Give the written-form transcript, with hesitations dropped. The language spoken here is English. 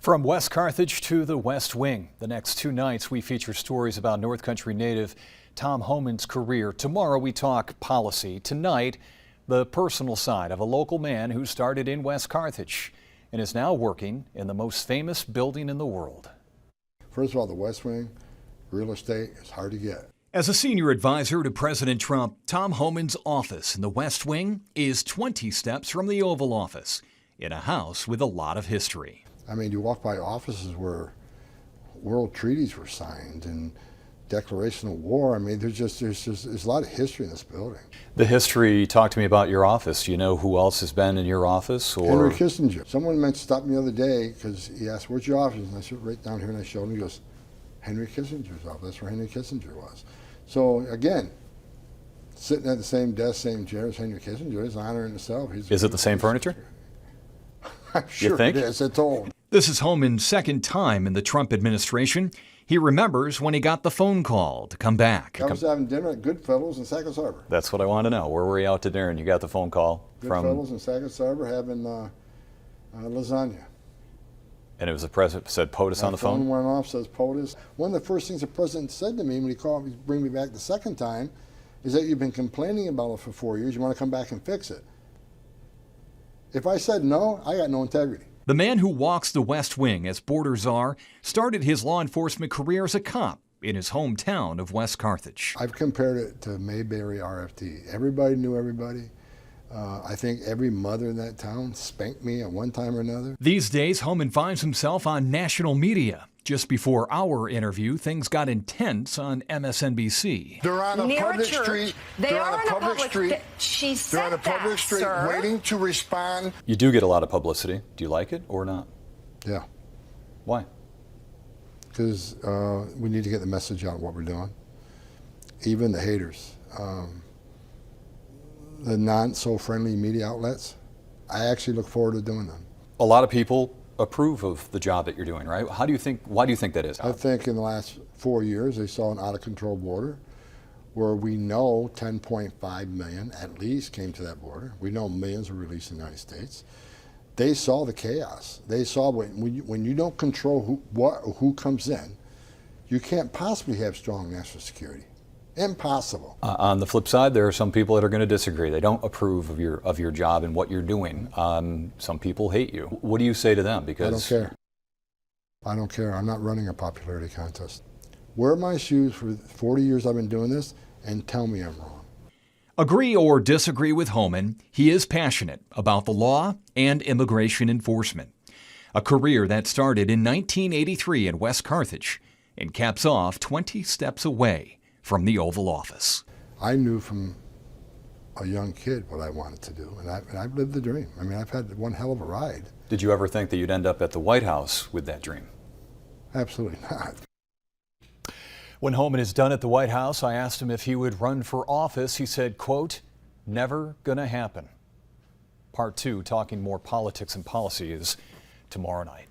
From West Carthage to the West Wing, the next two nights we feature stories about North Country native Tom Homan's career. Tomorrow we talk policy. Tonight, the personal side of a local man who started in West Carthage and is now working in the most famous building in the world. First of all, the West Wing, real estate is hard to get. As a senior advisor to President Trump, Tom Homan's office in the West Wing is 20 steps from the Oval Office in a house with a lot of history. I mean, you walk by offices where world treaties were signed and declaration of war. I mean, there's a lot of history in this building. The history, talk to me about your office. Do you know who else has been in your office? Or Henry Kissinger. Someone stopped me the other day because he asked, "Where's your office?" And I said, "Right down here," and I showed him. He goes, "Henry Kissinger's office." That's where Henry Kissinger was. So again, sitting at the same desk, same chair as Henry Kissinger is an honor in itself. Is it the same furniture? I'm sure you think? It is. It's old. This is Homan's second time in the Trump administration. He remembers when he got the phone call to come back. I was having dinner at Goodfellows in Sackett's Harbor. That's what I want to know. Where were you out to dinner and you got the phone call from? Goodfellows in Sackett's Harbor having lasagna. And it was the president said POTUS on the phone? My phone went off, says POTUS. One of the first things the president said to me when he called me to bring me back the second time is that you've been complaining about it for 4 years. You want to come back and fix it. If I said no, I got no integrity. The man who walks the West Wing as border czar started his law enforcement career as a cop in his hometown of West Carthage. I've compared it to Mayberry RFT. Everybody knew everybody. I think every mother in that town spanked me at one time or another. These days, Homan finds himself on national media. Just before our interview, things got intense on MSNBC. They're on a public street. They're on a public street. She said They're on a public street, sir. waiting to respond. You do get a lot of publicity. Do you like it or not? Yeah. Why? Because we need to get the message out of what we're doing. Even the haters. The not-so-friendly media outlets, I actually look forward to doing them. A lot of people approve of the job that you're doing, right? Why do you think that is? I think in the last 4 years they saw an out-of-control border where we know 10.5 million at least came to that border. We know millions were released in the United States. They saw the chaos. They saw when you don't control who comes in, you can't possibly have strong national security. Impossible. On the flip side, there are some people that are going to disagree. They don't approve of your job and what you're doing. Some people hate you. What do you say to them? Because I don't care. I don't care. I'm not running a popularity contest. Wear my shoes for 40 years I've been doing this and tell me I'm wrong. Agree or disagree with Homan, he is passionate about the law and immigration enforcement. A career that started in 1983 in West Carthage and caps off 20 steps away from the Oval Office. I knew from a young kid what I wanted to do, and I've lived the dream. I mean, I've had one hell of a ride. Did you ever think that you'd end up at the White House with that dream? Absolutely not. When Homan is done at the White House, I asked him if he would run for office. He said, quote, "Never gonna happen." Part 2, talking more politics and policy, is tomorrow night.